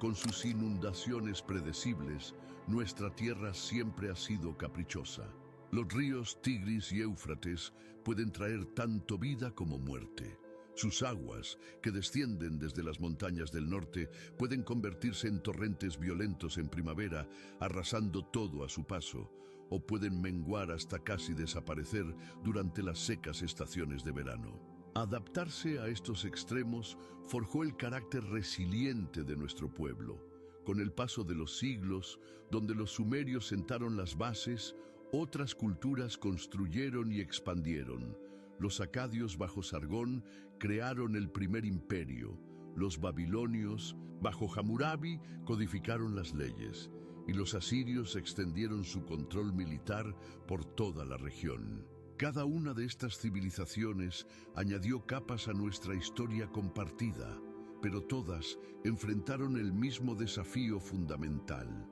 Con sus inundaciones predecibles, nuestra tierra siempre ha sido caprichosa. Los ríos Tigris y Éufrates pueden traer tanto vida como muerte. Sus aguas, que descienden desde las montañas del norte, pueden convertirse en torrentes violentos en primavera, arrasando todo a su paso, o pueden menguar hasta casi desaparecer durante las secas estaciones de verano. Adaptarse a estos extremos forjó el carácter resiliente de nuestro pueblo. Con el paso de los siglos, donde los sumerios sentaron las bases, otras culturas construyeron y expandieron. Los acadios bajo Sargón crearon el primer imperio. Los babilonios, bajo Hammurabi, codificaron las leyes. Y los asirios extendieron su control militar por toda la región. Cada una de estas civilizaciones añadió capas a nuestra historia compartida, pero todas enfrentaron el mismo desafío fundamental: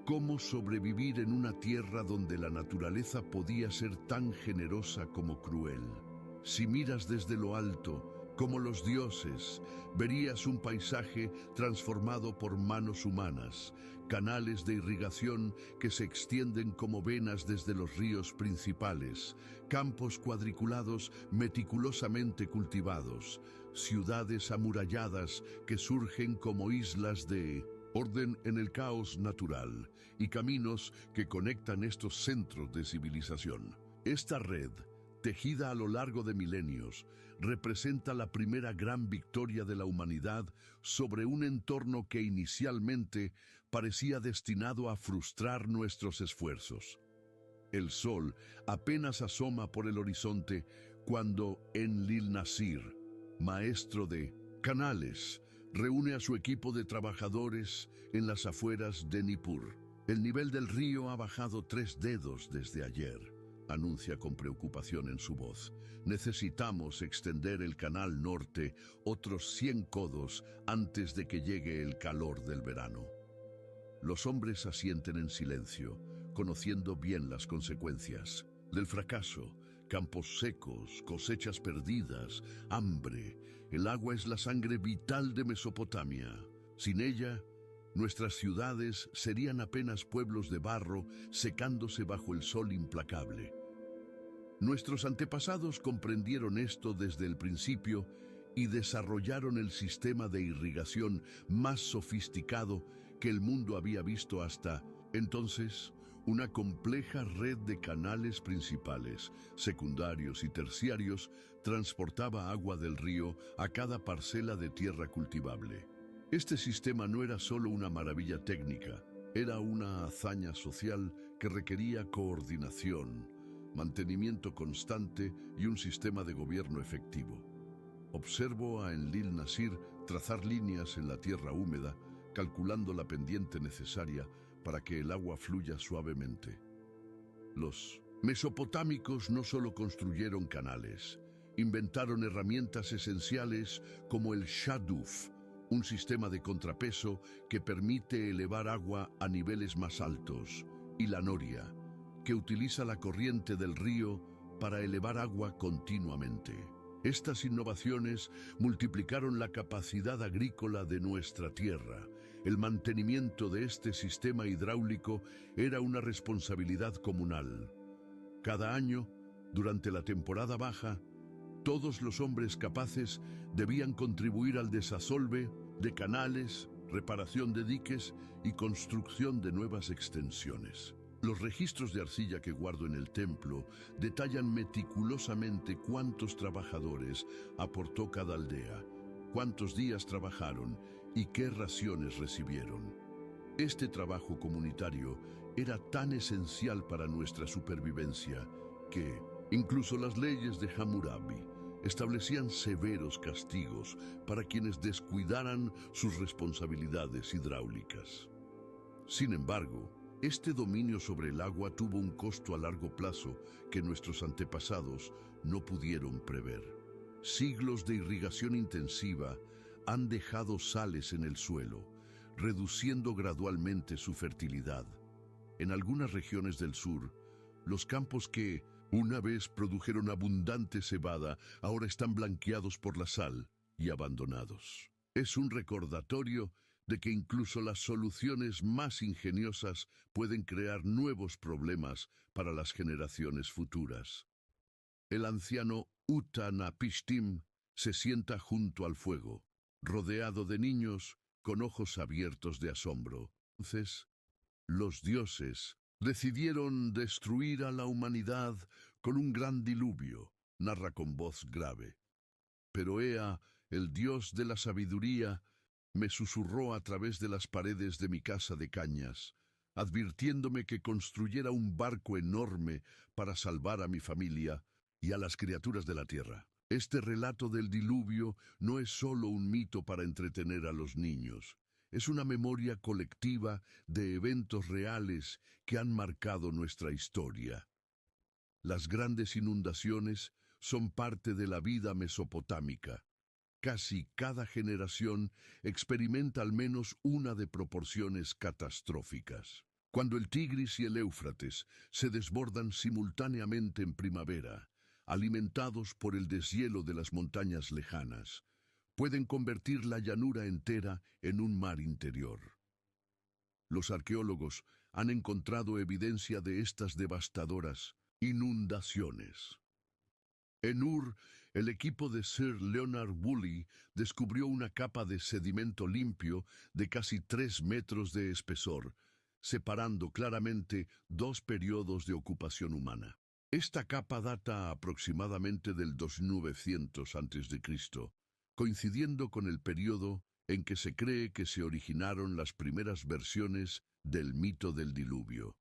cómo sobrevivir en una tierra donde la naturaleza podía ser tan generosa como cruel. Si miras desde lo alto, como los dioses, verías un paisaje transformado por manos humanas, canales de irrigación que se extienden como venas desde los ríos principales, campos cuadriculados meticulosamente cultivados, ciudades amuralladas que surgen como islas de orden en el caos natural y caminos que conectan estos centros de civilización. Esta red, tejida a lo largo de milenios, representa la primera gran victoria de la humanidad sobre un entorno que inicialmente parecía destinado a frustrar nuestros esfuerzos. El sol apenas asoma por el horizonte cuando Enlil-nasir, maestro de canales, reúne a su equipo de trabajadores en las afueras de Nippur. El nivel del río ha bajado 3 dedos desde ayer, anuncia con preocupación en su voz. Necesitamos extender el canal norte otros 100 codos antes de que llegue el calor del verano. Los hombres asienten en silencio, conociendo bien las consecuencias del fracaso: campos secos, cosechas perdidas, hambre. El agua es la sangre vital de Mesopotamia. Sin ella, nuestras ciudades serían apenas pueblos de barro secándose bajo el sol implacable. Nuestros antepasados comprendieron esto desde el principio y desarrollaron el sistema de irrigación más sofisticado que el mundo había visto hasta entonces. Una compleja red de canales principales, secundarios y terciarios transportaba agua del río a cada parcela de tierra cultivable. Este sistema no era solo una maravilla técnica, era una hazaña social que requería coordinación, mantenimiento constante y un sistema de gobierno efectivo. Observo a Enlil-nasir trazar líneas en la tierra húmeda, calculando la pendiente necesaria para que el agua fluya suavemente. Los mesopotámicos no solo construyeron canales, inventaron herramientas esenciales como el shaduf, un sistema de contrapeso que permite elevar agua a niveles más altos, y la noria, que utiliza la corriente del río para elevar agua continuamente. Estas innovaciones multiplicaron la capacidad agrícola de nuestra tierra. El mantenimiento de este sistema hidráulico era una responsabilidad comunal. Cada año, durante la temporada baja, todos los hombres capaces debían contribuir al desasolve de canales, reparación de diques y construcción de nuevas extensiones. Los registros de arcilla que guardo en el templo detallan meticulosamente cuántos trabajadores aportó cada aldea, cuántos días trabajaron y qué raciones recibieron. Este trabajo comunitario era tan esencial para nuestra supervivencia que incluso las leyes de Hammurabi establecían severos castigos para quienes descuidaran sus responsabilidades hidráulicas. Sin embargo, este dominio sobre el agua tuvo un costo a largo plazo que nuestros antepasados no pudieron prever. Siglos de irrigación intensiva han dejado sales en el suelo, reduciendo gradualmente su fertilidad. En algunas regiones del sur, los campos que una vez produjeron abundante cebada ahora están blanqueados por la sal y abandonados. Es un recordatorio de que incluso las soluciones más ingeniosas pueden crear nuevos problemas para las generaciones futuras. El anciano Utanapishtim se sienta junto al fuego, rodeado de niños con ojos abiertos de asombro. Entonces, los dioses decidieron destruir a la humanidad con un gran diluvio, narra con voz grave. Pero Ea, el dios de la sabiduría, me susurró a través de las paredes de mi casa de cañas, advirtiéndome que construyera un barco enorme para salvar a mi familia y a las criaturas de la tierra. Este relato del diluvio no es solo un mito para entretener a los niños. Es una memoria colectiva de eventos reales que han marcado nuestra historia. Las grandes inundaciones son parte de la vida mesopotámica. Casi cada generación experimenta al menos una de proporciones catastróficas. Cuando el Tigris y el Éufrates se desbordan simultáneamente en primavera, alimentados por el deshielo de las montañas lejanas, pueden convertir la llanura entera en un mar interior. Los arqueólogos han encontrado evidencia de estas devastadoras inundaciones. En Ur, el equipo de Sir Leonard Woolley descubrió una capa de sedimento limpio de casi 3 metros de espesor, separando claramente dos periodos de ocupación humana. Esta capa data aproximadamente del 2900 a.C., coincidiendo con el periodo en que se cree que se originaron las primeras versiones del mito del diluvio.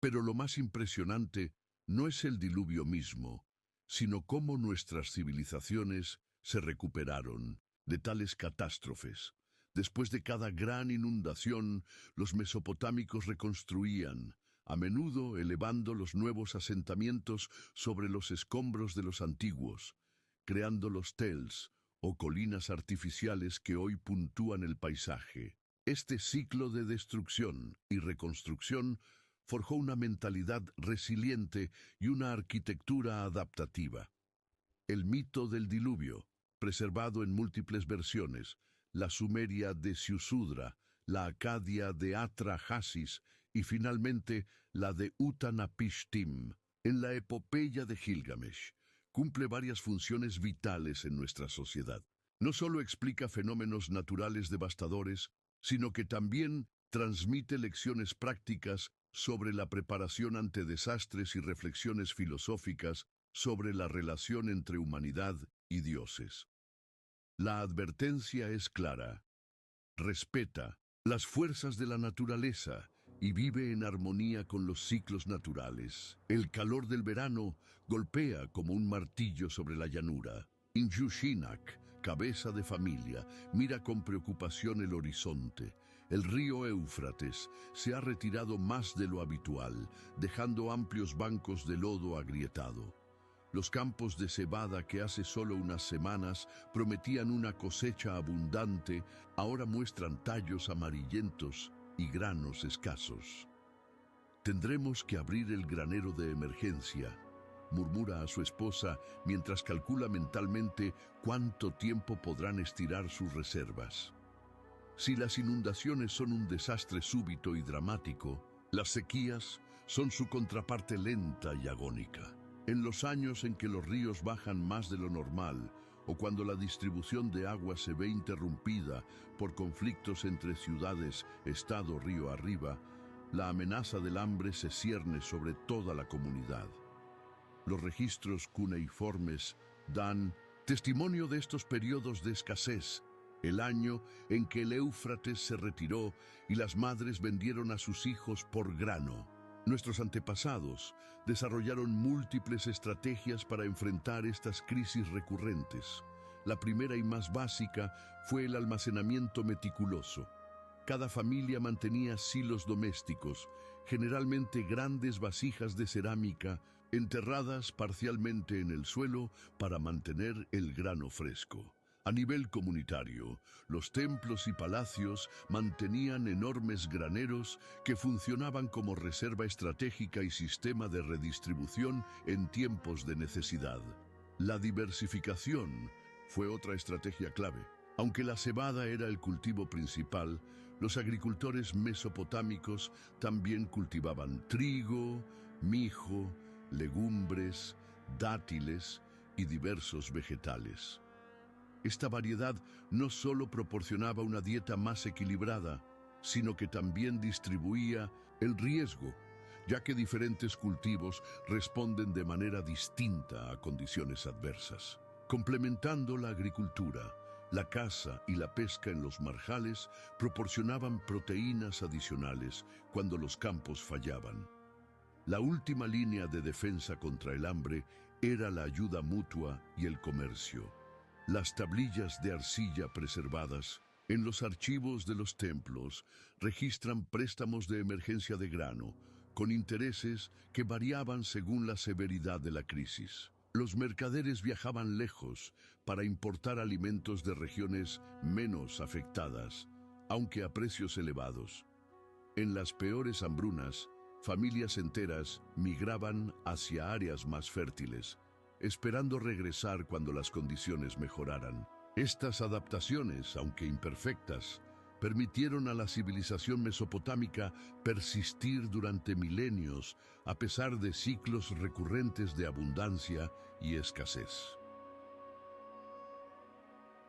Pero lo más impresionante no es el diluvio mismo, sino cómo nuestras civilizaciones se recuperaron de tales catástrofes. Después de cada gran inundación, los mesopotámicos reconstruían, a menudo elevando los nuevos asentamientos sobre los escombros de los antiguos, creando los tels, o colinas artificiales que hoy puntúan el paisaje. Este ciclo de destrucción y reconstrucción forjó una mentalidad resiliente y una arquitectura adaptativa. El mito del diluvio, preservado en múltiples versiones, la sumeria de Siusudra, la acadia de Atrahasis y finalmente la de Utanapishtim, en la epopeya de Gilgamesh, cumple varias funciones vitales en nuestra sociedad. No solo explica fenómenos naturales devastadores, sino que también transmite lecciones prácticas sobre la preparación ante desastres y reflexiones filosóficas sobre la relación entre humanidad y dioses. La advertencia es clara. Respeta las fuerzas de la naturaleza y vive en armonía con los ciclos naturales. El calor del verano golpea como un martillo sobre la llanura. Injushinak, cabeza de familia, mira con preocupación el horizonte. El río Éufrates se ha retirado más de lo habitual, dejando amplios bancos de lodo agrietado. Los campos de cebada que hace solo unas semanas prometían una cosecha abundante, ahora muestran tallos amarillentos y granos escasos. Tendremos que abrir el granero de emergencia, murmura a su esposa mientras calcula mentalmente cuánto tiempo podrán estirar sus reservas. Si las inundaciones son un desastre súbito y dramático, las sequías son su contraparte lenta y agónica. En los años en que los ríos bajan más de lo normal, o cuando la distribución de agua se ve interrumpida por conflictos entre ciudades, estado río arriba, la amenaza del hambre se cierne sobre toda la comunidad. Los registros cuneiformes dan testimonio de estos periodos de escasez, el año en que el Éufrates se retiró y las madres vendieron a sus hijos por grano. Nuestros antepasados desarrollaron múltiples estrategias para enfrentar estas crisis recurrentes. La primera y más básica fue el almacenamiento meticuloso. Cada familia mantenía silos domésticos, generalmente grandes vasijas de cerámica, enterradas parcialmente en el suelo para mantener el grano fresco. A nivel comunitario, los templos y palacios mantenían enormes graneros que funcionaban como reserva estratégica y sistema de redistribución en tiempos de necesidad. La diversificación fue otra estrategia clave. Aunque la cebada era el cultivo principal, Los agricultores mesopotámicos también cultivaban trigo, mijo, legumbres, dátiles y diversos vegetales. Esta variedad no solo proporcionaba una dieta más equilibrada, sino que también distribuía el riesgo, ya que diferentes cultivos responden de manera distinta a condiciones adversas. Complementando la agricultura, la caza y la pesca en los marjales proporcionaban proteínas adicionales cuando los campos fallaban. La última línea de defensa contra el hambre era la ayuda mutua y el comercio. Las tablillas de arcilla preservadas en los archivos de los templos registran préstamos de emergencia de grano, con intereses que variaban según la severidad de la crisis. Los mercaderes viajaban lejos para importar alimentos de regiones menos afectadas, aunque a precios elevados. En las peores hambrunas, familias enteras migraban hacia áreas más fértiles, esperando regresar cuando las condiciones mejoraran. Estas adaptaciones, aunque imperfectas, permitieron a la civilización mesopotámica persistir durante milenios a pesar de ciclos recurrentes de abundancia y escasez.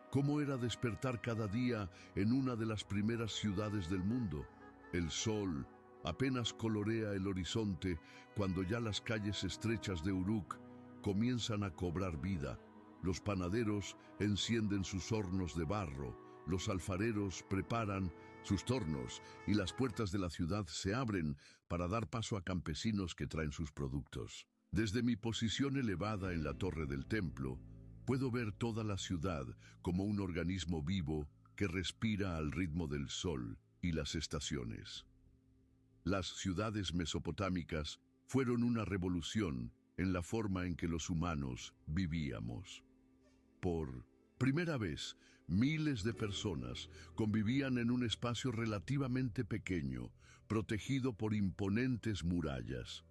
¿Cómo era despertar cada día en una de las primeras ciudades del mundo? El sol apenas colorea el horizonte cuando ya las calles estrechas de Uruk comienzan a cobrar vida. Los panaderos encienden sus hornos de barro, los alfareros preparan sus tornos y las puertas de la ciudad se abren para dar paso a campesinos que traen sus productos. Desde mi posición elevada en la torre del templo, puedo ver toda la ciudad como un organismo vivo que respira al ritmo del sol y las estaciones. Las ciudades mesopotámicas fueron una revolución en la forma en que los humanos vivíamos. Por primera vez, miles de personas convivían en un espacio relativamente pequeño, protegido por imponentes murallas.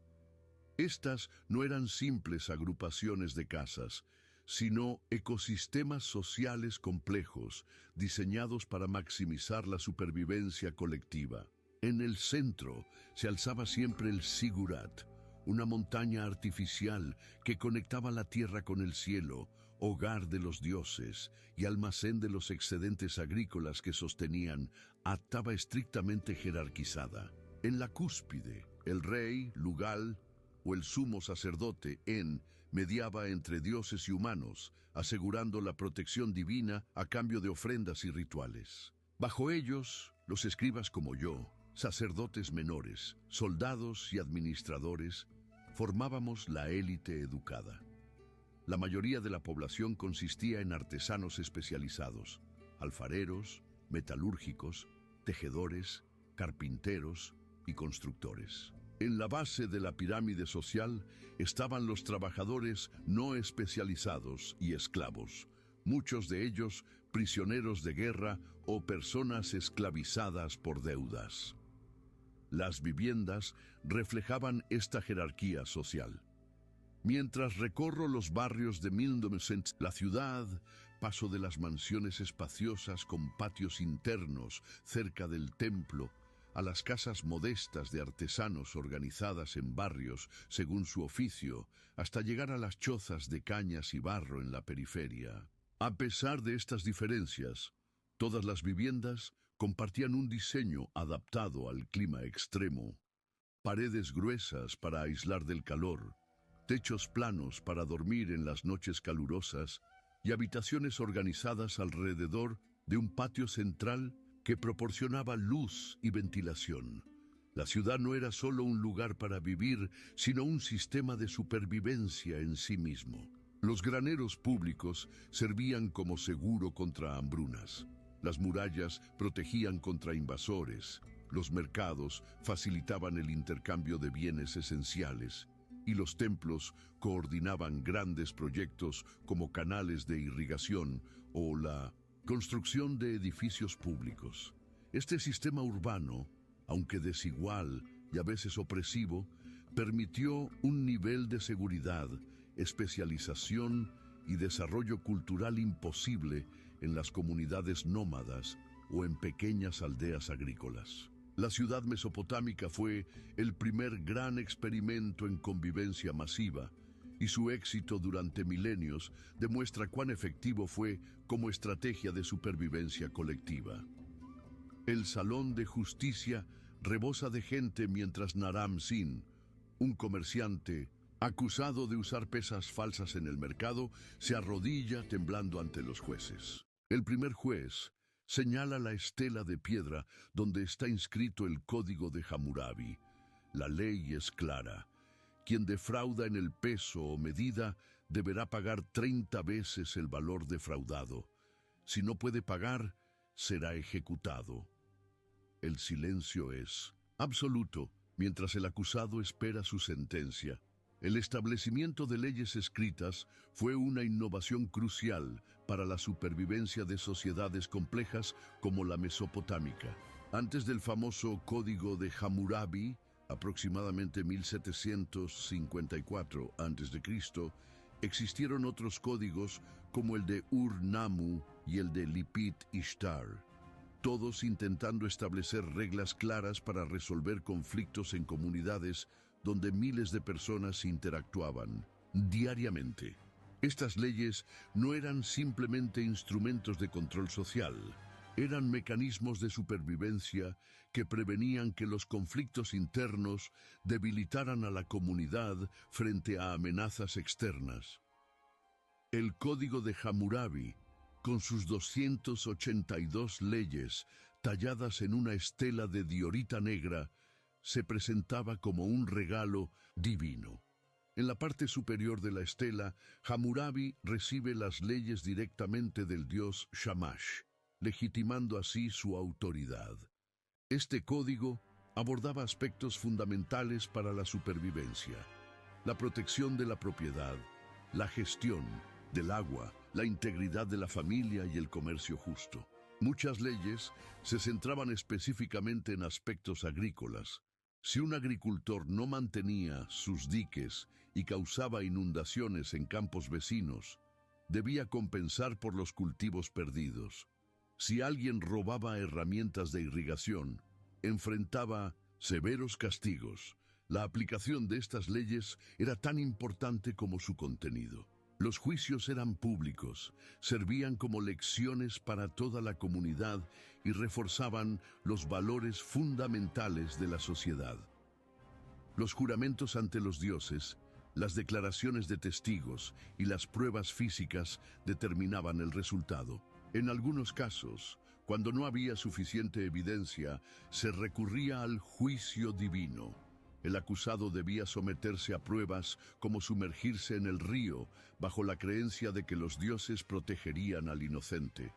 Estas no eran simples agrupaciones de casas, sino ecosistemas sociales complejos, diseñados para maximizar la supervivencia colectiva. En el centro se alzaba siempre el Zigurat, una montaña artificial que conectaba la tierra con el cielo, hogar de los dioses y almacén de los excedentes agrícolas que sostenían, estaba estrictamente jerarquizada. En la cúspide, el rey, Lugal, o el sumo sacerdote, En, mediaba entre dioses y humanos, asegurando la protección divina a cambio de ofrendas y rituales. Bajo ellos, los escribas como yo, sacerdotes menores, soldados y administradores, formábamos la élite educada. La mayoría de la población consistía en artesanos especializados, alfareros, metalúrgicos, tejedores, carpinteros y constructores. En la base de la pirámide social estaban los trabajadores no especializados y esclavos, muchos de ellos prisioneros de guerra o personas esclavizadas por deudas. Las viviendas reflejaban esta jerarquía social. Mientras recorro los barrios de Mildomesent, la ciudad, paso de las mansiones espaciosas con patios internos cerca del templo, a las casas modestas de artesanos organizadas en barrios según su oficio, hasta llegar a las chozas de cañas y barro en la periferia. A pesar de estas diferencias, todas las viviendas compartían un diseño adaptado al clima extremo. Paredes gruesas para aislar del calor, techos planos para dormir en las noches calurosas y habitaciones organizadas alrededor de un patio central que proporcionaba luz y ventilación. La ciudad no era solo un lugar para vivir, sino un sistema de supervivencia en sí mismo. Los graneros públicos servían como seguro contra hambrunas. Las murallas protegían contra invasores. Los mercados facilitaban el intercambio de bienes esenciales. Y los templos coordinaban grandes proyectos como canales de irrigación o la construcción de edificios públicos. Este sistema urbano, aunque desigual y a veces opresivo, permitió un nivel de seguridad, especialización y desarrollo cultural imposible en las comunidades nómadas o en pequeñas aldeas agrícolas. La ciudad mesopotámica fue el primer gran experimento en convivencia masiva, y su éxito durante milenios demuestra cuán efectivo fue como estrategia de supervivencia colectiva. El Salón de Justicia rebosa de gente mientras Naram Sin, un comerciante acusado de usar pesas falsas en el mercado, se arrodilla temblando ante los jueces. El primer juez señala la estela de piedra donde está inscrito el código de Hammurabi. La ley es clara. Quien defrauda en el peso o medida deberá pagar 30 veces el valor defraudado. Si no puede pagar, será ejecutado. El silencio es absoluto mientras el acusado espera su sentencia. El establecimiento de leyes escritas fue una innovación crucial para la supervivencia de sociedades complejas como la mesopotámica. Antes del famoso Código de Hammurabi, aproximadamente 1754 a.C., existieron otros códigos como el de Ur-Nammu y el de Lipit Ishtar, todos intentando establecer reglas claras para resolver conflictos en comunidades donde miles de personas interactuaban diariamente. Estas leyes no eran simplemente instrumentos de control social, eran mecanismos de supervivencia que prevenían que los conflictos internos debilitaran a la comunidad frente a amenazas externas. El Código de Hammurabi, con sus 282 leyes talladas en una estela de diorita negra, se presentaba como un regalo divino. En la parte superior de la estela, Hammurabi recibe las leyes directamente del dios Shamash, legitimando así su autoridad. Este código abordaba aspectos fundamentales para la supervivencia: la protección de la propiedad, la gestión del agua, la integridad de la familia y el comercio justo. Muchas leyes se centraban específicamente en aspectos agrícolas. Si un agricultor no mantenía sus diques y causaba inundaciones en campos vecinos, debía compensar por los cultivos perdidos. Si alguien robaba herramientas de irrigación, enfrentaba severos castigos. La aplicación de estas leyes era tan importante como su contenido. Los juicios eran públicos, servían como lecciones para toda la comunidad y reforzaban los valores fundamentales de la sociedad. Los juramentos ante los dioses, las declaraciones de testigos y las pruebas físicas determinaban el resultado. En algunos casos, cuando no había suficiente evidencia, se recurría al juicio divino. El acusado debía someterse a pruebas como sumergirse en el río, bajo la creencia de que los dioses protegerían al inocente.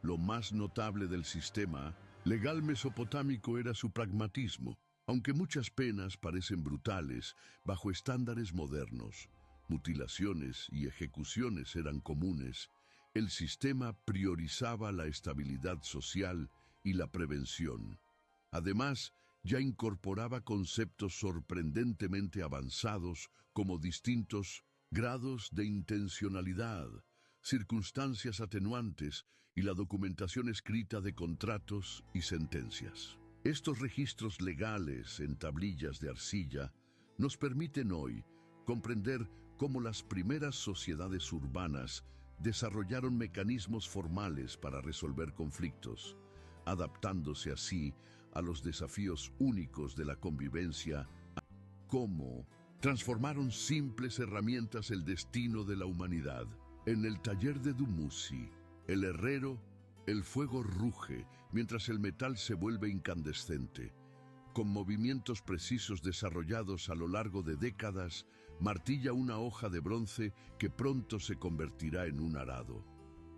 Lo más notable del sistema legal mesopotámico era su pragmatismo. Aunque muchas penas parecen brutales, bajo estándares modernos, mutilaciones y ejecuciones eran comunes, el sistema priorizaba la estabilidad social y la prevención. Además, ya incorporaba conceptos sorprendentemente avanzados como distintos grados de intencionalidad, circunstancias atenuantes y la documentación escrita de contratos y sentencias. Estos registros legales en tablillas de arcilla nos permiten hoy comprender cómo las primeras sociedades urbanas desarrollaron mecanismos formales para resolver conflictos, adaptándose así a los desafíos únicos de la convivencia. Cómo transformaron simples herramientas el destino de la humanidad. En el taller de Dumuzi, el herrero, el fuego ruge mientras el metal se vuelve incandescente. Con movimientos precisos desarrollados a lo largo de décadas, martilla una hoja de bronce que pronto se convertirá en un arado.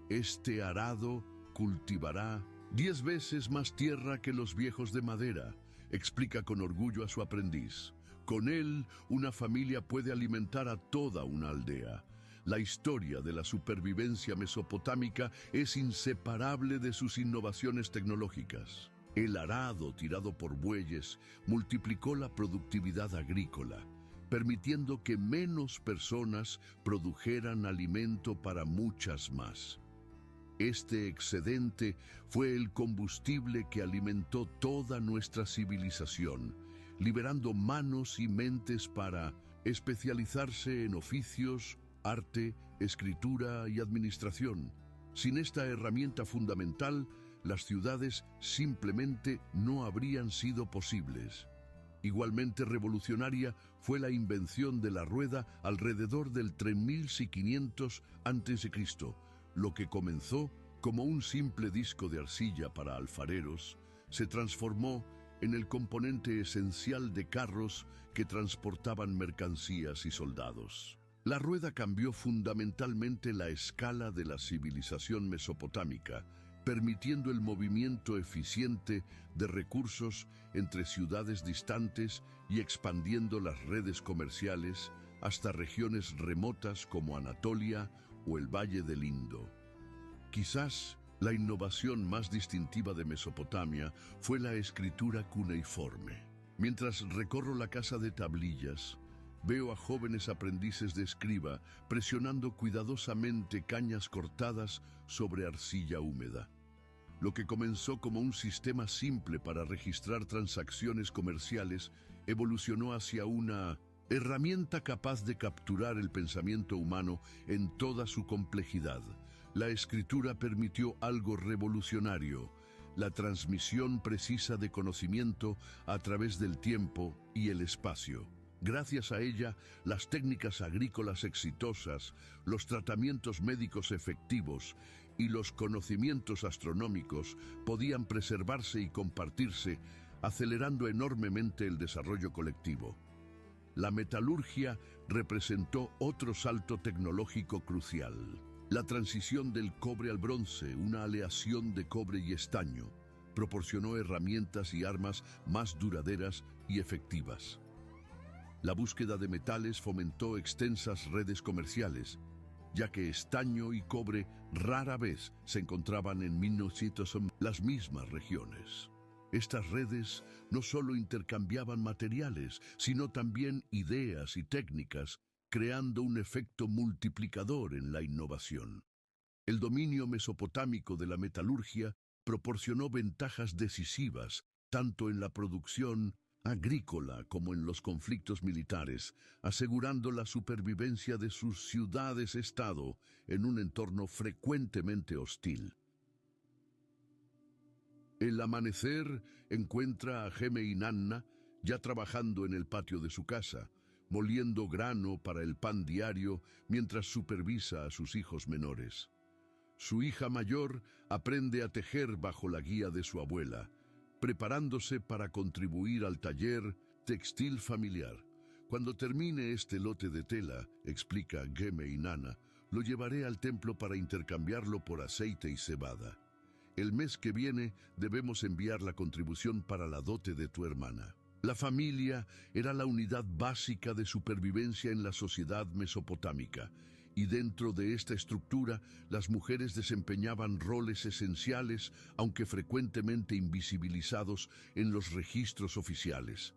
Este arado cultivará 10 veces más tierra que los viejos de madera, explica con orgullo a su aprendiz. Con él, una familia puede alimentar a toda una aldea. La historia de la supervivencia mesopotámica es inseparable de sus innovaciones tecnológicas. El arado tirado por bueyes multiplicó la productividad agrícola, permitiendo que menos personas produjeran alimento para muchas más. Este excedente fue el combustible que alimentó toda nuestra civilización, liberando manos y mentes para especializarse en oficios, arte, escritura y administración. Sin esta herramienta fundamental, las ciudades simplemente no habrían sido posibles. Igualmente revolucionaria fue la invención de la rueda alrededor del 3500 a.C., lo que comenzó como un simple disco de arcilla para alfareros, se transformó en el componente esencial de carros que transportaban mercancías y soldados. La rueda cambió fundamentalmente la escala de la civilización mesopotámica, permitiendo el movimiento eficiente de recursos entre ciudades distantes y expandiendo las redes comerciales hasta regiones remotas como Anatolia o el Valle del Indo. Quizás la innovación más distintiva de Mesopotamia fue la escritura cuneiforme. Mientras recorro la casa de tablillas, veo a jóvenes aprendices de escriba presionando cuidadosamente cañas cortadas sobre arcilla húmeda. Lo que comenzó como un sistema simple para registrar transacciones comerciales evolucionó hacia una herramienta capaz de capturar el pensamiento humano en toda su complejidad. La escritura permitió algo revolucionario: la transmisión precisa de conocimiento a través del tiempo y el espacio. Gracias a ella, las técnicas agrícolas exitosas, los tratamientos médicos efectivos y los conocimientos astronómicos podían preservarse y compartirse, acelerando enormemente el desarrollo colectivo. La metalurgia representó otro salto tecnológico crucial. La transición del cobre al bronce, una aleación de cobre y estaño, proporcionó herramientas y armas más duraderas y efectivas. La búsqueda de metales fomentó extensas redes comerciales, ya que estaño y cobre rara vez se encontraban en las mismas regiones. Estas redes no solo intercambiaban materiales, sino también ideas y técnicas, creando un efecto multiplicador en la innovación. El dominio mesopotámico de la metalurgia proporcionó ventajas decisivas tanto en la producción agrícola como en los conflictos militares, asegurando la supervivencia de sus ciudades-estado en un entorno frecuentemente hostil. El amanecer encuentra a Geme Inanna ya trabajando en el patio de su casa, moliendo grano para el pan diario mientras supervisa a sus hijos menores. Su hija mayor aprende a tejer bajo la guía de su abuela, preparándose para contribuir al taller textil familiar. Cuando termine este lote de tela, explica Geme Inanna, lo llevaré al templo para intercambiarlo por aceite y cebada. El mes que viene debemos enviar la contribución para la dote de tu hermana. La familia era la unidad básica de supervivencia en la sociedad mesopotámica, y dentro de esta estructura las mujeres desempeñaban roles esenciales, aunque frecuentemente invisibilizados en los registros oficiales.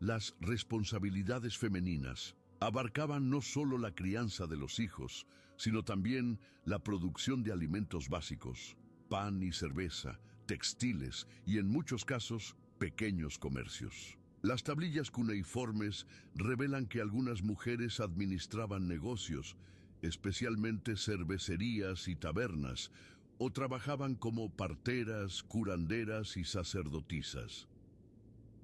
Las responsabilidades femeninas abarcaban no solo la crianza de los hijos, sino también la producción de alimentos básicos, pan y cerveza, textiles y en muchos casos pequeños comercios. Las tablillas cuneiformes revelan que algunas mujeres administraban negocios, especialmente cervecerías y tabernas, o trabajaban como parteras, curanderas y sacerdotisas.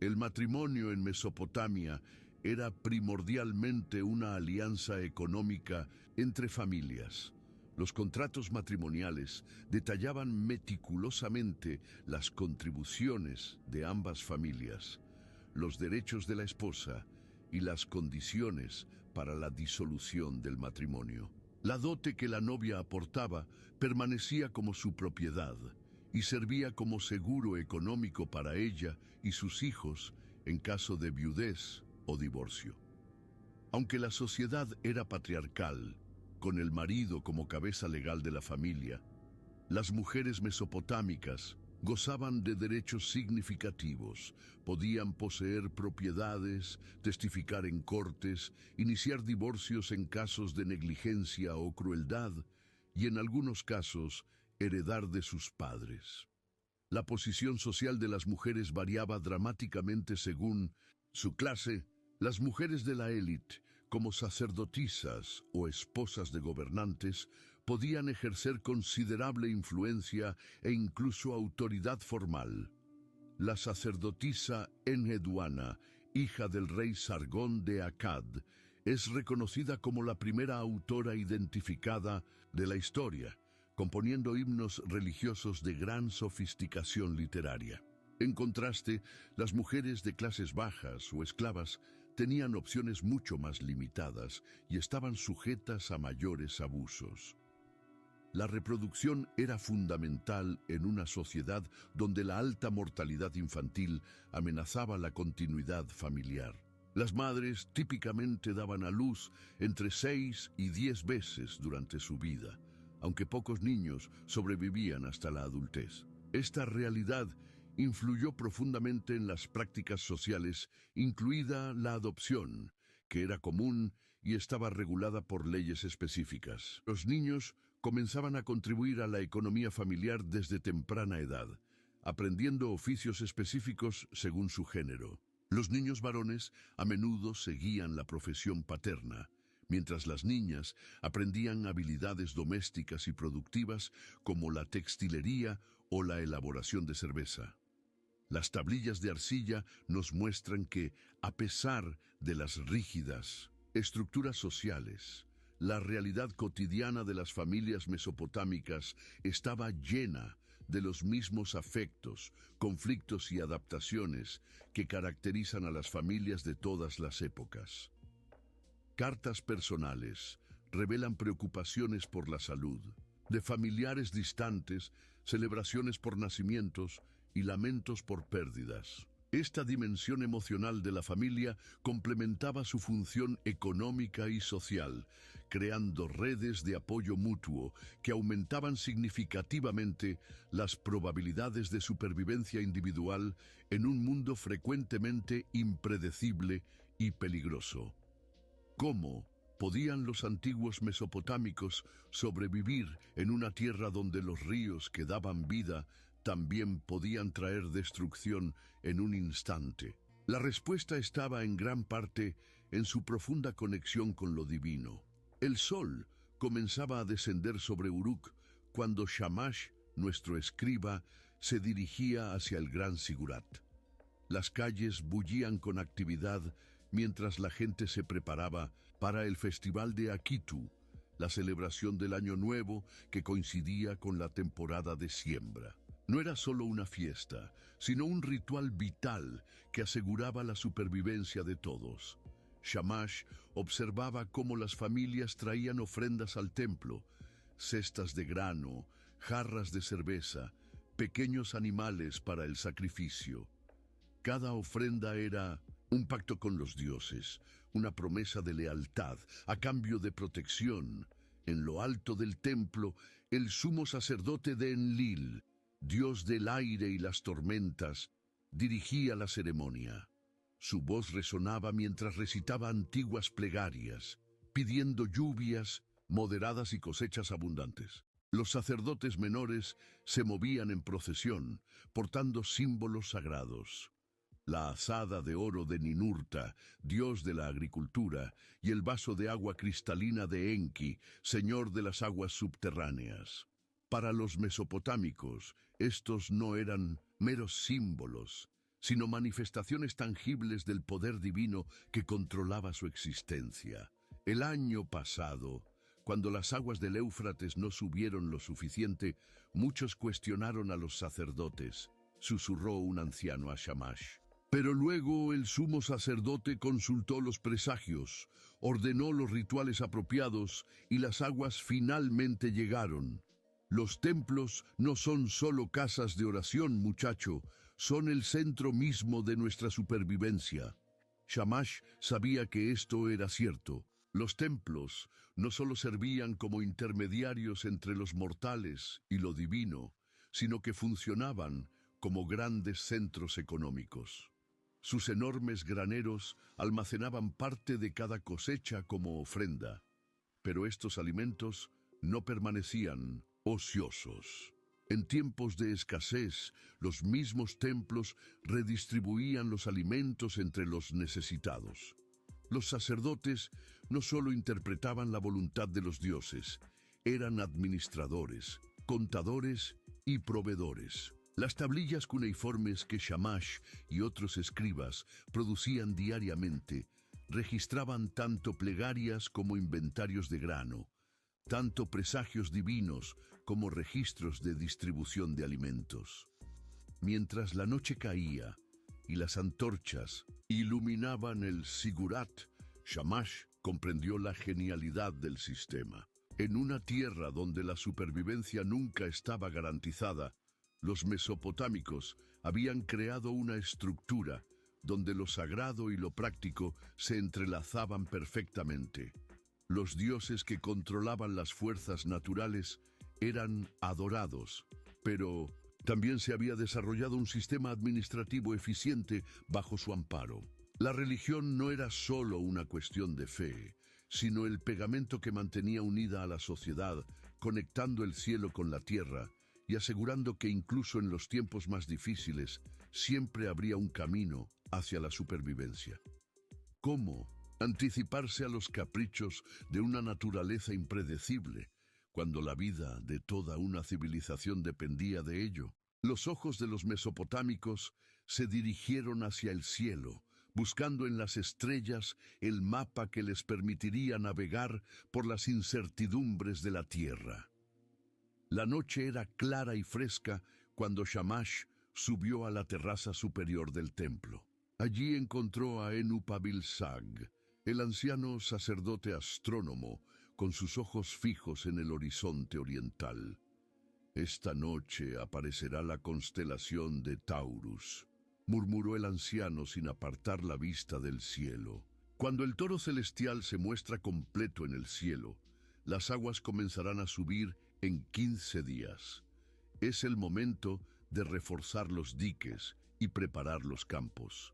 El matrimonio en Mesopotamia era primordialmente una alianza económica entre familias. Los contratos matrimoniales detallaban meticulosamente las contribuciones de ambas familias, los derechos de la esposa y las condiciones para la disolución del matrimonio. La dote que la novia aportaba permanecía como su propiedad y servía como seguro económico para ella y sus hijos en caso de viudez o divorcio. Aunque la sociedad era patriarcal, con el marido como cabeza legal de la familia, las mujeres mesopotámicas gozaban de derechos significativos, podían poseer propiedades, testificar en cortes, iniciar divorcios en casos de negligencia o crueldad, y en algunos casos heredar de sus padres. La posición social de las mujeres variaba dramáticamente según su clase. Las mujeres de la élite, como sacerdotisas o esposas de gobernantes, podían ejercer considerable influencia e incluso autoridad formal. La sacerdotisa Enheduanna, hija del rey Sargón de Akkad, es reconocida como la primera autora identificada de la historia, componiendo himnos religiosos de gran sofisticación literaria. En contraste, las mujeres de clases bajas o esclavas tenían opciones mucho más limitadas y estaban sujetas a mayores abusos. La reproducción era fundamental en una sociedad donde la alta mortalidad infantil amenazaba la continuidad familiar. Las madres típicamente daban a luz entre 6 y 10 veces durante su vida, aunque pocos niños sobrevivían hasta la adultez. Esta realidad influyó profundamente en las prácticas sociales, incluida la adopción, que era común y estaba regulada por leyes específicas. Los niños comenzaban a contribuir a la economía familiar desde temprana edad, aprendiendo oficios específicos según su género. Los niños varones a menudo seguían la profesión paterna, mientras las niñas aprendían habilidades domésticas y productivas como la textilería o la elaboración de cerveza. Las tablillas de arcilla nos muestran que, a pesar de las rígidas estructuras sociales, la realidad cotidiana de las familias mesopotámicas estaba llena de los mismos afectos, conflictos y adaptaciones que caracterizan a las familias de todas las épocas. Cartas personales revelan preocupaciones por la salud, de familiares distantes, celebraciones por nacimientos y lamentos por pérdidas. Esta dimensión emocional de la familia complementaba su función económica y social, creando redes de apoyo mutuo que aumentaban significativamente las probabilidades de supervivencia individual en un mundo frecuentemente impredecible y peligroso. ¿Cómo podían los antiguos mesopotámicos sobrevivir en una tierra donde los ríos que daban vida también podían traer destrucción en un instante? La respuesta estaba en gran parte en su profunda conexión con lo divino. El sol comenzaba a descender sobre Uruk cuando Shamash, nuestro escriba, se dirigía hacia el gran Sigurat. Las calles bullían con actividad mientras la gente se preparaba para el festival de Akitu, la celebración del Año Nuevo que coincidía con la temporada de siembra. No era solo una fiesta, sino un ritual vital que aseguraba la supervivencia de todos. Shamash observaba cómo las familias traían ofrendas al templo, cestas de grano, jarras de cerveza, pequeños animales para el sacrificio. Cada ofrenda era un pacto con los dioses, una promesa de lealtad a cambio de protección. En lo alto del templo, el sumo sacerdote de Enlil, dios del aire y las tormentas, dirigía la ceremonia. Su voz resonaba mientras recitaba antiguas plegarias, pidiendo lluvias moderadas y cosechas abundantes. Los sacerdotes menores se movían en procesión, portando símbolos sagrados. La azada de oro de Ninurta, dios de la agricultura, y el vaso de agua cristalina de Enki, señor de las aguas subterráneas. Para los mesopotámicos, estos no eran meros símbolos, sino manifestaciones tangibles del poder divino que controlaba su existencia. El año pasado, cuando las aguas del Éufrates no subieron lo suficiente, muchos cuestionaron a los sacerdotes, susurró un anciano a Shamash. Pero luego el sumo sacerdote consultó los presagios, ordenó los rituales apropiados y las aguas finalmente llegaron. Los templos no son solo casas de oración, muchacho, son el centro mismo de nuestra supervivencia. Shamash sabía que esto era cierto. Los templos no solo servían como intermediarios entre los mortales y lo divino, sino que funcionaban como grandes centros económicos. Sus enormes graneros almacenaban parte de cada cosecha como ofrenda, pero estos alimentos no permanecían ociosos. En tiempos de escasez, los mismos templos redistribuían los alimentos entre los necesitados. Los sacerdotes no solo interpretaban la voluntad de los dioses, eran administradores, contadores y proveedores. Las tablillas cuneiformes que Shamash y otros escribas producían diariamente registraban tanto plegarias como inventarios de grano, tanto presagios divinos como registros de distribución de alimentos. Mientras la noche caía y las antorchas iluminaban el sigurat, Shamash comprendió la genialidad del sistema. En una tierra donde la supervivencia nunca estaba garantizada, los mesopotámicos habían creado una estructura donde lo sagrado y lo práctico se entrelazaban perfectamente. Los dioses que controlaban las fuerzas naturales eran adorados, pero también se había desarrollado un sistema administrativo eficiente bajo su amparo. La religión no era solo una cuestión de fe, sino el pegamento que mantenía unida a la sociedad, conectando el cielo con la tierra y asegurando que incluso en los tiempos más difíciles siempre habría un camino hacia la supervivencia. ¿Cómo anticiparse a los caprichos de una naturaleza impredecible cuando la vida de toda una civilización dependía de ello? Los ojos de los mesopotámicos se dirigieron hacia el cielo, buscando en las estrellas el mapa que les permitiría navegar por las incertidumbres de la tierra. La noche era clara y fresca cuando Shamash subió a la terraza superior del templo. Allí encontró a Enupabilsag, el anciano sacerdote astrónomo, con sus ojos fijos en el horizonte oriental. «Esta noche aparecerá la constelación de Taurus», murmuró el anciano sin apartar la vista del cielo. Cuando el toro celestial se muestra completo en el cielo, las aguas comenzarán a subir en 15 días. Es el momento de reforzar los diques y preparar los campos.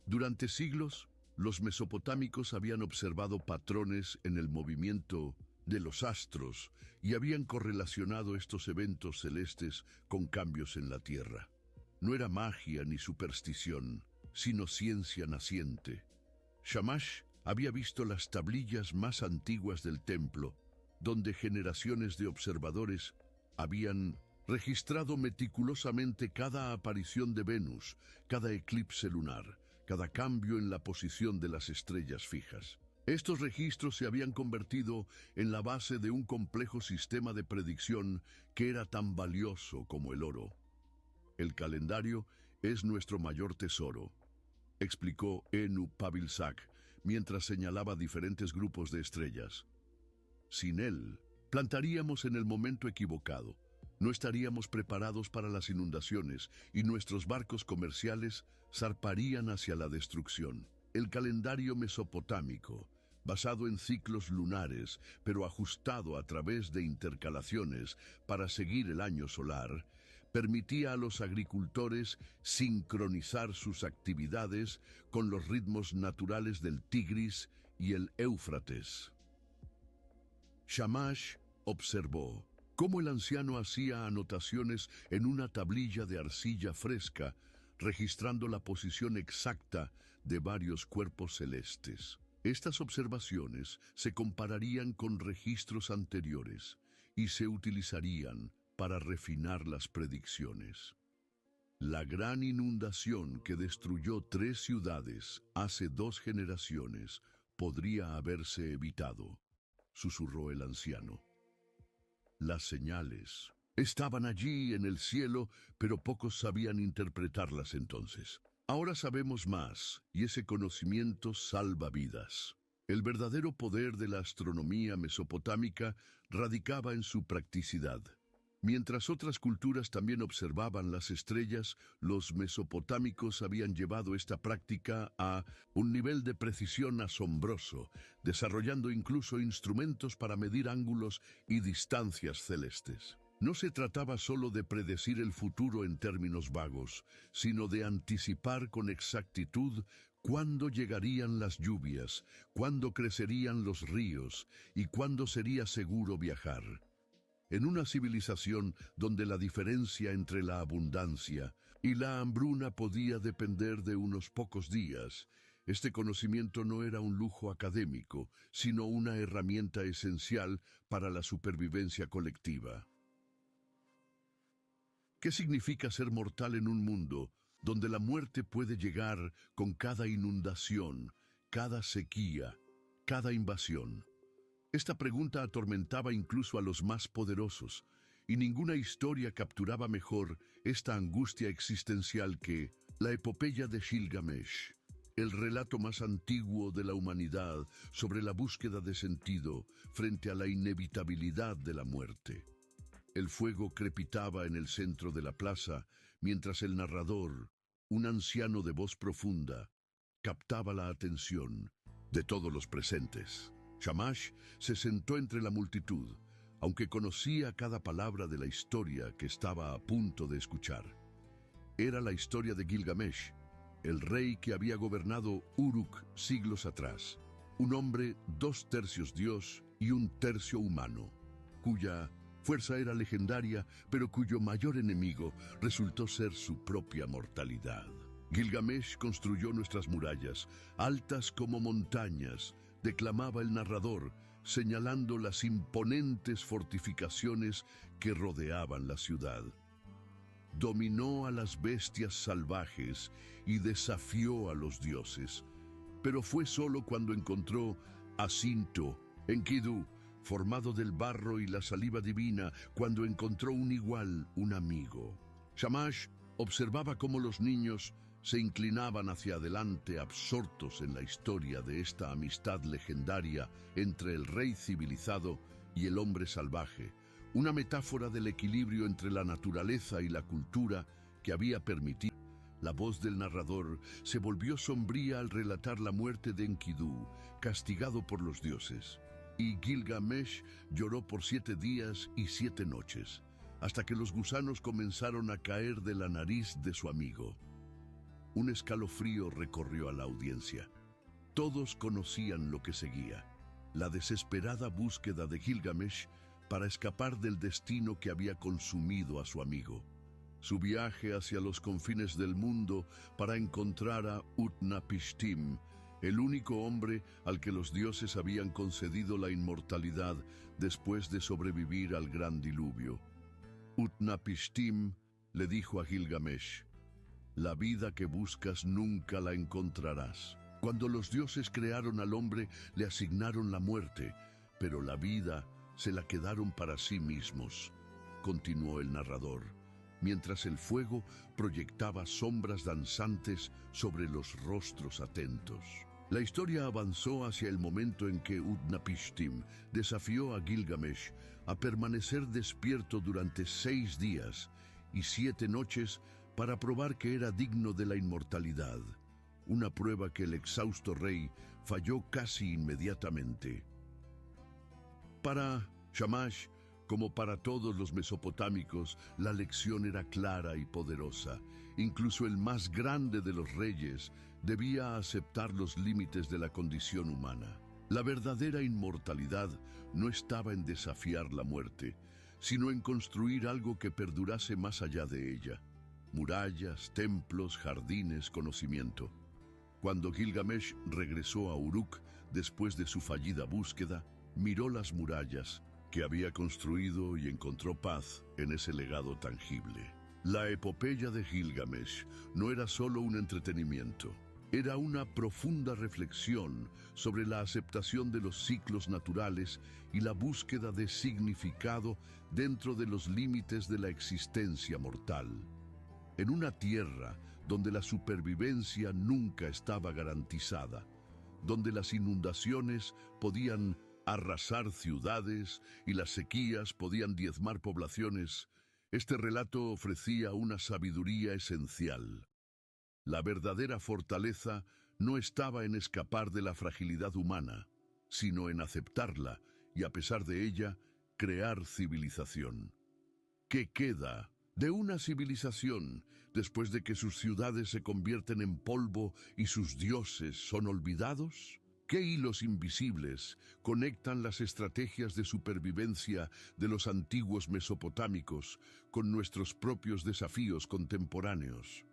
Durante siglos, los mesopotámicos habían observado patrones en el movimiento de los astros y habían correlacionado estos eventos celestes con cambios en la tierra. No era magia ni superstición, sino ciencia naciente. Shamash había visto las tablillas más antiguas del templo, donde generaciones de observadores habían registrado meticulosamente cada aparición de Venus, cada eclipse lunar, cada cambio en la posición de las estrellas fijas. Estos registros se habían convertido en la base de un complejo sistema de predicción que era tan valioso como el oro. «El calendario es nuestro mayor tesoro», explicó Enupabilsag, mientras señalaba diferentes grupos de estrellas. «Sin él, plantaríamos en el momento equivocado. No estaríamos preparados para las inundaciones y nuestros barcos comerciales zarparían hacia la destrucción. El calendario mesopotámico, basado en ciclos lunares, pero ajustado a través de intercalaciones para seguir el año solar, permitía a los agricultores sincronizar sus actividades con los ritmos naturales del Tigris y el Éufrates». Shamash observó cómo el anciano hacía anotaciones en una tablilla de arcilla fresca, registrando la posición exacta de varios cuerpos celestes. Estas observaciones se compararían con registros anteriores y se utilizarían para refinar las predicciones. «La gran inundación que destruyó 3 ciudades hace 2 generaciones podría haberse evitado», susurró el anciano. Las señales estaban allí en el cielo, pero pocos sabían interpretarlas entonces. Ahora sabemos más, y ese conocimiento salva vidas. El verdadero poder de la astronomía mesopotámica radicaba en su practicidad. Mientras otras culturas también observaban las estrellas, los mesopotámicos habían llevado esta práctica a un nivel de precisión asombroso, desarrollando incluso instrumentos para medir ángulos y distancias celestes. No se trataba solo de predecir el futuro en términos vagos, sino de anticipar con exactitud cuándo llegarían las lluvias, cuándo crecerían los ríos y cuándo sería seguro viajar. En una civilización donde la diferencia entre la abundancia y la hambruna podía depender de unos pocos días, este conocimiento no era un lujo académico, sino una herramienta esencial para la supervivencia colectiva. ¿Qué significa ser mortal en un mundo donde la muerte puede llegar con cada inundación, cada sequía, cada invasión? Esta pregunta atormentaba incluso a los más poderosos, y ninguna historia capturaba mejor esta angustia existencial que la epopeya de Gilgamesh, el relato más antiguo de la humanidad sobre la búsqueda de sentido frente a la inevitabilidad de la muerte. El fuego crepitaba en el centro de la plaza, mientras el narrador, un anciano de voz profunda, captaba la atención de todos los presentes. Shamash se sentó entre la multitud, aunque conocía cada palabra de la historia que estaba a punto de escuchar. Era la historia de Gilgamesh, el rey que había gobernado Uruk siglos atrás, un hombre 2/3 dios y 1/3 humano, cuya fuerza era legendaria, pero cuyo mayor enemigo resultó ser su propia mortalidad. Gilgamesh construyó nuestras murallas, altas como montañas, declamaba el narrador, señalando las imponentes fortificaciones que rodeaban la ciudad. Dominó a las bestias salvajes y desafió a los dioses, pero fue solo cuando encontró a Sinto, Enkidu, formado del barro y la saliva divina, cuando encontró un igual, un amigo. Shamash observaba cómo los niños se inclinaban hacia adelante absortos en la historia de esta amistad legendaria entre el rey civilizado y el hombre salvaje, una metáfora del equilibrio entre la naturaleza y la cultura que había permitido. La voz del narrador se volvió sombría al relatar la muerte de Enkidu, castigado por los dioses, y Gilgamesh lloró por 7 días y 7 noches, hasta que los gusanos comenzaron a caer de la nariz de su amigo. Un escalofrío recorrió a la audiencia. Todos conocían lo que seguía, la desesperada búsqueda de Gilgamesh para escapar del destino que había consumido a su amigo. Su viaje hacia los confines del mundo para encontrar a Utnapishtim, el único hombre al que los dioses habían concedido la inmortalidad después de sobrevivir al gran diluvio. Utnapishtim le dijo a Gilgamesh: la vida que buscas nunca la encontrarás. Cuando los dioses crearon al hombre, le asignaron la muerte, pero la vida se la quedaron para sí mismos, continuó el narrador, mientras el fuego proyectaba sombras danzantes sobre los rostros atentos. La historia avanzó hacia el momento en que Utnapishtim desafió a Gilgamesh a permanecer despierto durante 6 días y 7 noches para probar que era digno de la inmortalidad, una prueba que el exhausto rey falló casi inmediatamente. Para Shamash, como para todos los mesopotámicos, la lección era clara y poderosa. Incluso el más grande de los reyes debía aceptar los límites de la condición humana. La verdadera inmortalidad no estaba en desafiar la muerte, sino en construir algo que perdurase más allá de ella. Murallas, templos, jardines, conocimiento. Cuando Gilgamesh regresó a Uruk después de su fallida búsqueda, miró las murallas que había construido y encontró paz en ese legado tangible. La epopeya de Gilgamesh no era solo un entretenimiento, era una profunda reflexión sobre la aceptación de los ciclos naturales y la búsqueda de significado dentro de los límites de la existencia mortal. En una tierra donde la supervivencia nunca estaba garantizada, donde las inundaciones podían arrasar ciudades y las sequías podían diezmar poblaciones, este relato ofrecía una sabiduría esencial. La verdadera fortaleza no estaba en escapar de la fragilidad humana, sino en aceptarla y, a pesar de ella, crear civilización. ¿Qué queda de una civilización después de que sus ciudades se convierten en polvo y sus dioses son olvidados? ¿Qué hilos invisibles conectan las estrategias de supervivencia de los antiguos mesopotámicos con nuestros propios desafíos contemporáneos?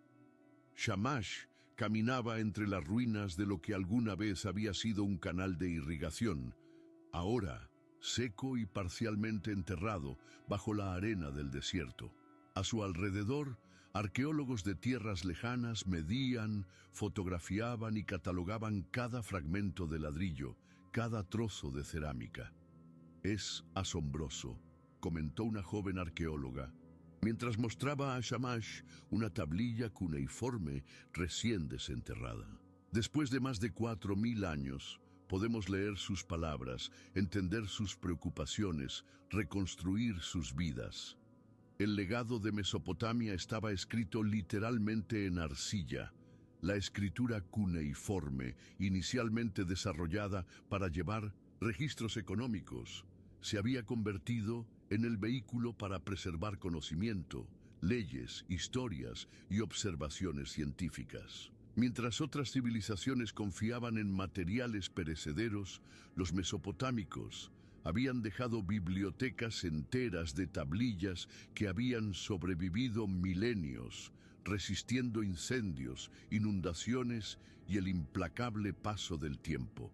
Shamash caminaba entre las ruinas de lo que alguna vez había sido un canal de irrigación, ahora seco y parcialmente enterrado bajo la arena del desierto. A su alrededor, arqueólogos de tierras lejanas medían, fotografiaban y catalogaban cada fragmento de ladrillo, cada trozo de cerámica. «Es asombroso», comentó una joven arqueóloga, mientras mostraba a Shamash una tablilla cuneiforme recién desenterrada. Después de más de 4000 años, podemos leer sus palabras, entender sus preocupaciones, reconstruir sus vidas. El legado de Mesopotamia estaba escrito literalmente en arcilla, la escritura cuneiforme, inicialmente desarrollada para llevar registros económicos, se había convertido en el vehículo para preservar conocimiento, leyes, historias y observaciones científicas. Mientras otras civilizaciones confiaban en materiales perecederos, los mesopotámicos habían dejado bibliotecas enteras de tablillas que habían sobrevivido milenios, resistiendo incendios, inundaciones y el implacable paso del tiempo.